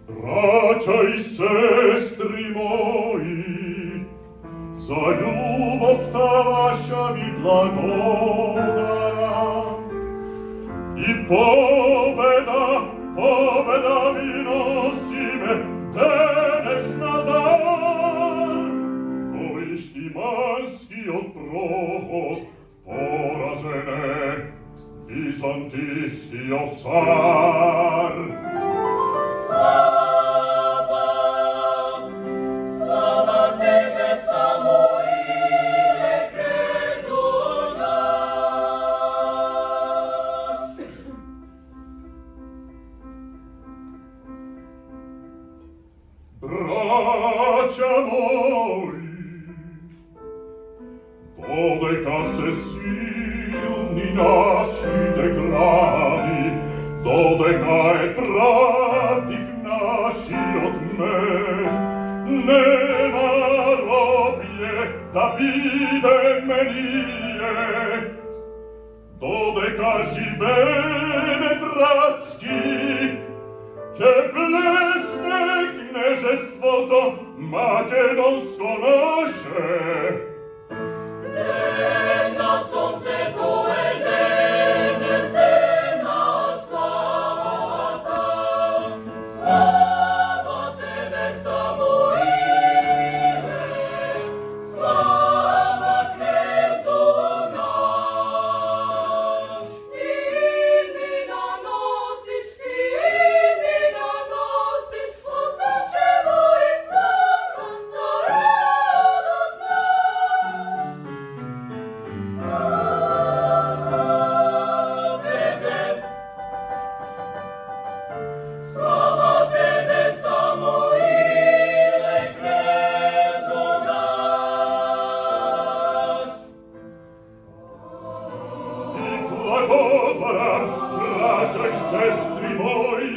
Bracia i sestri moji, za ljubov ta vaša vi blagodaram. I pobeda vi nosime danes na dan. Koji štimanski od prohod porazene, vizantijski od car. Slava tebe, Samuile, knezu naš. Braća moji, dodeka se silni naši degradi, dodeka je protiv naši odmet, nema roblje da bide menije, dodeka živene bratski, ke blesne knežestvo to makedonsko naše. Dnevno sonce pojede, nezdena slava ta. Slava tebe, Samuile, slava knezu naš. Ti mi nanosiš, osačevo i slavan za rodom naš. Slava tebe, Samuile, knezu naš. I blagodaram, braća i sestri moji,